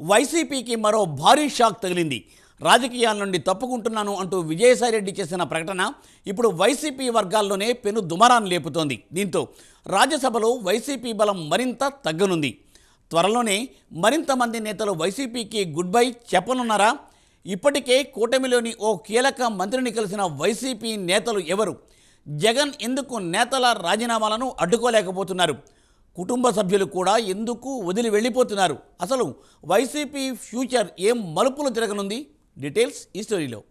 వైసీపీకి మరో భారీ షాక్ తగిలింది. రాజకీయాల నుండి తప్పుకుంటున్నాను అంటూ విజయసాయిరెడ్డి చేసిన ప్రకటన ఇప్పుడు వైసీపీ వర్గాల్లోనే పెను దుమారాన్ని లేపుతోంది. దీంతో రాజ్యసభలో వైసీపీ బలం మరింత తగ్గనుంది. త్వరలోనే మరింత మంది నేతలు వైసీపీకి గుడ్ బై చెప్పనున్నారా? ఇప్పటికే కూటమిలోని ఓ కీలక మంత్రిని కలిసిన వైసీపీ నేతలు ఎవరు? జగన్ ఎందుకు నేతల రాజీనామాలను అడ్డుకోలేకపోతున్నారు? కుటుంబ సభ్యులు కూడా ఎందుకు వదిలి వెళ్ళిపోతున్నారు? అసలు వైసీపీ ఫ్యూచర్ ఏం మలుపులు తిరగనుంది? డీటెయిల్స్ ఈ స్టోరీలో.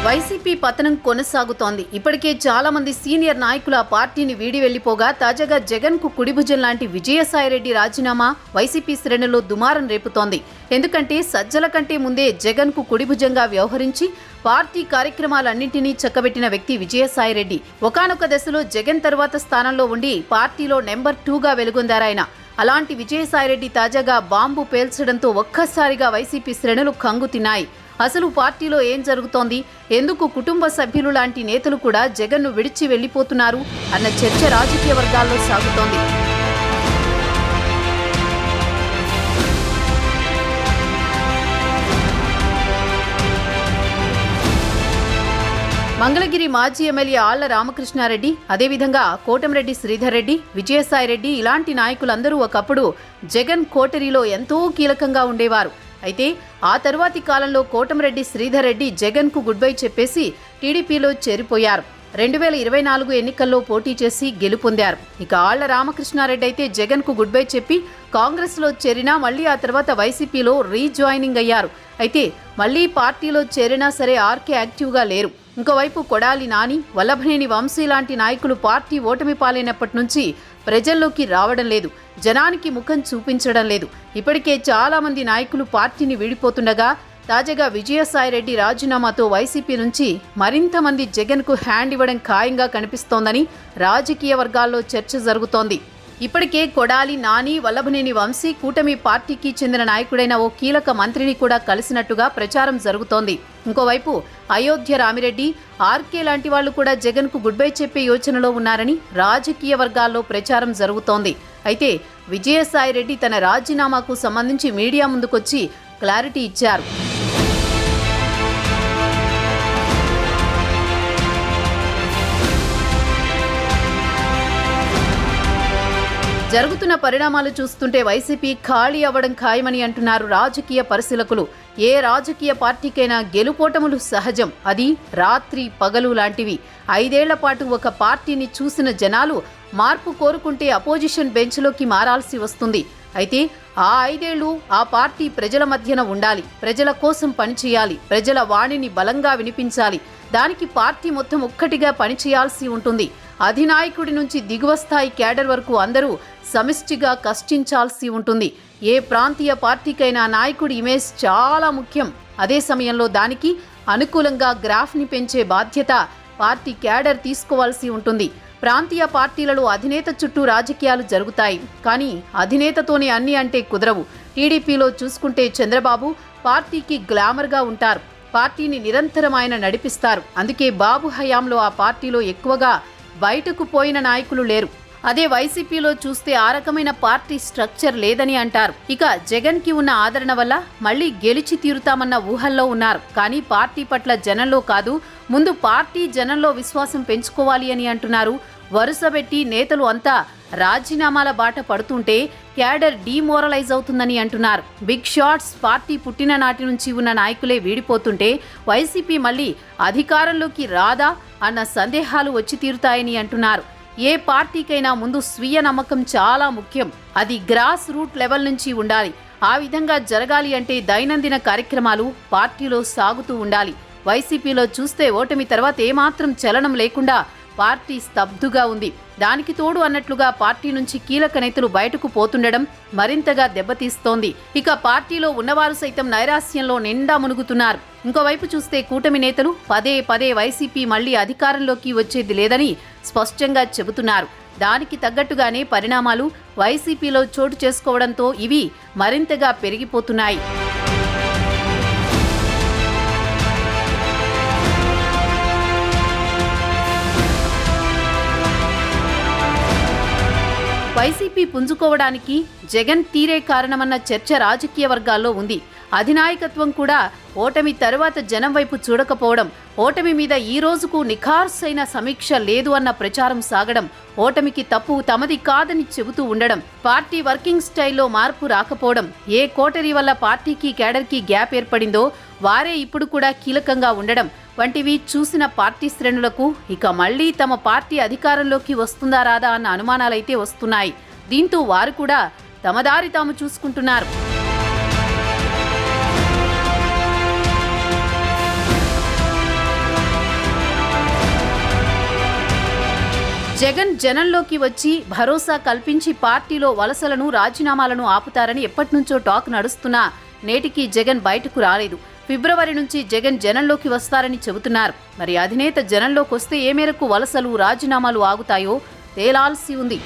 వైసీపీ పతనం కొనసాగుతోంది. ఇప్పటికే చాలా మంది సీనియర్ నాయకులు ఆ పార్టీని వీడి వెళ్లిపోగా తాజాగా జగన్ కు కుడిభుజం లాంటి విజయసాయిరెడ్డి రాజీనామా వైసీపీ శ్రేణుల్లో దుమారం రేపుతోంది. ఎందుకంటే సజ్జల కంటే ముందే జగన్ కు కుడిభుజంగా వ్యవహరించి పార్టీ కార్యక్రమాలన్నింటినీ చక్కబెట్టిన వ్యక్తి విజయసాయిరెడ్డి. ఒకానొక దశలో జగన్ తరువాత స్థానంలో ఉండి పార్టీలో నెంబర్ 2గా వెలుగొందారాయన. అలాంటి విజయసాయిరెడ్డి తాజాగా బాంబు పేల్చడంతో ఒక్కసారిగా వైసీపీ శ్రేణులు కంగు తిన్నాయి. అసలు పార్టీలో ఏం జరుగుతోంది? ఎందుకు కుటుంబ సభ్యులు లాంటి నేతలు కూడా జగన్ను విడిచి వెళ్లిపోతున్నారు అన్న చర్చ రాజకీయ వర్గాల్లో సాగుతోంది. మంగళగిరి మాజీ ఎమ్మెల్యే ఆళ్ల రామకృష్ణారెడ్డి, అదేవిధంగా కోటమిరెడ్డి శ్రీధర్ రెడ్డి, విజయసాయిరెడ్డి ఇలాంటి నాయకులందరూ ఒకప్పుడు జగన్ కోటరీలో ఎంతో కీలకంగా ఉండేవారు. అయితే ఆ తరువాతి కాలంలో కోటమిరెడ్డి శ్రీధర్ రెడ్డి జగన్ కు గుడ్ బై చెప్పేసి టీడీపీలో చేరిపోయారు. 2024 ఎన్నికల్లో పోటీ చేసి గెలుపొందారు. ఇక ఆళ్ల రామకృష్ణారెడ్డి అయితే జగన్ కు గుడ్ బై చెప్పి కాంగ్రెస్ లో చేరినా మళ్లీ ఆ తర్వాత వైసీపీలో రీజాయినింగ్ అయ్యారు. అయితే మళ్లీ పార్టీలో చేరినా సరే ఆర్కే యాక్టివ్గా లేరు. ఇంకోవైపు కొడాలి నాని, వల్లభనేని వంశీ లాంటి నాయకులు పార్టీ ఓటమి పాలైనప్పటి నుంచి ప్రజల్లోకి రావడం లేదు, జనానికి ముఖం చూపించడం లేదు. ఇప్పటికే చాలా మంది నాయకులు పార్టీని వీడిపోతుండగా తాజాగా విజయసాయిరెడ్డి రాజీనామాతో వైసీపీ నుంచి మరింత మంది జగన్కు హ్యాండ్ ఇవ్వడం ఖాయంగా కనిపిస్తోందని రాజకీయ వర్గాల్లో చర్చ జరుగుతోంది. ఇప్పటికే కొడాలి నాని, వల్లభనేని వంశీ కూటమి పార్టీకి చెందిన నాయకుడైన ఓ కీలక మంత్రిని కూడా కలిసినట్టుగా ప్రచారం జరుగుతోంది. ఇంకోవైపు అయోధ్య రామిరెడ్డి, ఆర్కే లాంటి వాళ్లు కూడా జగన్ కు గుడ్ బై చెప్పే యోచనలో ఉన్నారని రాజకీయ వర్గాల్లో ప్రచారం జరుగుతోంది. అయితే విజయసాయిరెడ్డి తన రాజీనామాకు సంబంధించి మీడియా ముందుకొచ్చి క్లారిటీ ఇచ్చారు. జరుగుతున్న పరిణామాలు చూస్తుంటే వైసీపీ ఖాళీ అవ్వడం ఖాయమని అంటున్నారు రాజకీయ పరిశీలకులు. ఏ రాజకీయ పార్టీకైనా గెలుపోటములు సహజం, అది రాత్రి పగలు లాంటివి. 5 ఏళ్ల పాటు ఒక పార్టీని చూసిన జనాలు మార్పు కోరుకుంటే అపోజిషన్ బెంచ్లోకి మారాల్సి వస్తుంది. అయితే ఆ 5 ఏళ్లు ఆ పార్టీ ప్రజల మధ్యన ఉండాలి, ప్రజల కోసం పనిచేయాలి, ప్రజల వాణిని బలంగా వినిపించాలి. దానికి పార్టీ మొత్తం ఒక్కటిగా పనిచేయాల్సి ఉంటుంది. అధినాయకుడి నుంచి దిగువ స్థాయి క్యాడర్ వరకు అందరూ సమిష్టిగా కష్టించాల్సి ఉంటుంది. ఏ ప్రాంతీయ పార్టీకైనా నాయకుడి ఇమేజ్ చాలా ముఖ్యం. అదే సమయంలో దానికి అనుకూలంగా గ్రాఫ్ని పెంచే బాధ్యత పార్టీ క్యాడర్ తీసుకోవాల్సి ఉంటుంది. ప్రాంతీయ పార్టీలలో అధినేత చుట్టూ రాజకీయాలు జరుగుతాయి, కానీ అధినేతతోనే అన్ని అంటే కుదరవు. టీడీపీలో చూసుకుంటే చంద్రబాబు పార్టీకి గ్లామర్గా ఉంటారు, పార్టీని నిరంతరం ఆయన నడిపిస్తారు. అందుకే బాబు హయాంలో ఆ పార్టీలో ఎక్కువగా బయటకు పోయిన నాయకులు లేరు. అదే వైసీపీలో చూస్తే ఆ రకమైన పార్టీ స్ట్రక్చర్ లేదని అంటారు. ఇక జగన్ కి ఉన్న ఆదరణ వల్ల మళ్లీ గెలిచి తీరుతామన్న ఊహల్లో ఉన్నారు. కానీ పార్టీ పట్ల జనంలో కాదు, ముందు పార్టీ జనంలో విశ్వాసం పెంచుకోవాలి అని అంటున్నారు. వరుసబెట్టి నేతలు అంతా రాజీనామాల బాట పడుతుంటే క్యాడర్ డీమోరలైజ్ అవుతుందని అంటున్నారు. బిగ్ షాట్స్ పార్టీ పుట్టిన నాటి నుంచి ఉన్న నాయకులే వీడిపోతుంటే వైసీపీ మళ్లీ అధికారంలోకి రాదా అన్న సందేహాలు వచ్చి తీరుతాయని అంటున్నారు. ఏ పార్టీకైనా ముందు స్వీయ నమ్మకం చాలా ముఖ్యం. అది గ్రాస్ రూట్ లెవెల్ నుంచి ఉండాలి. ఆ విధంగా జరగాలి అంటే దైనందిన కార్యక్రమాలు పార్టీలో సాగుతూ ఉండాలి. వైసీపీలో చూస్తే ఓటమి తర్వాత ఏమాత్రం చలనం లేకుండా పార్టీ స్తబ్దుగా ఉంది. దానికి తోడు అన్నట్లుగా పార్టీ నుంచి కీలక నేతలు బయటకు పోతుండడం మరింతగా దెబ్బతీస్తోంది. ఇక పార్టీలో ఉన్నవారు సైతం నైరాస్యంలో నిండా మునుగుతున్నారు. ఇంకోవైపు చూస్తే కూటమి నేతలు పదే పదే వైసీపీ మళ్లీ అధికారంలోకి వచ్చేది లేదని స్పష్టంగా చెబుతున్నారు. దానికి తగ్గట్టుగానే పరిణామాలు వైసీపీలో చోటు చేసుకోవడంతో ఇవి మరింతగా పెరిగిపోతున్నాయి. వైసీపీ పుంజుకోవడానికి జగన్ తీరే కారణమన్న చర్చ రాజకీయ వర్గాల్లో ఉంది. అధినాయకత్వం కూడా ఓటమి తరువాత జనం వైపు చూడకపోవడం, ఓటమి మీద ఈ రోజుకు నిఖార్సైన సమీక్ష లేదు అన్న ప్రచారం సాగడం, ఓటమికి తప్పు తమది కాదని చెబుతూ ఉండడం, పార్టీ వర్కింగ్ స్టైల్లో మార్పు రాకపోవడం, ఏ కోటరీ వల్ల పార్టీకి కేడర్కి గ్యాప్ ఏర్పడిందో వారే ఇప్పుడు కూడా కీలకంగా ఉండడం వంటివి చూసిన పార్టీ శ్రేణులకు ఇక మళ్లీ తమ పార్టీ అధికారంలోకి వస్తుందా రాదా అన్న అనుమానాలైతే వస్తున్నాయి. దీంతో వారు కూడా తమ దారి తాము చూసుకుంటున్నారు. జగన్ జనంలోకి వచ్చి భరోసా కల్పించి పార్టీలో వలసలను రాజీనామాలను ఆపుతారని ఎప్పటినుంచో టాక్ నడుస్తున్నా నేటికి జగన్ బయటకు రాలేదు. ఫిబ్రవరి నుంచి జగన్ జనంలోకి వస్తారని చెబుతున్నారు. మరి అధినేత జనంలోకి వస్తే ఏ మేరకు వలసలు రాజీనామాలు ఆగుతాయో తేలాల్సి ఉంది.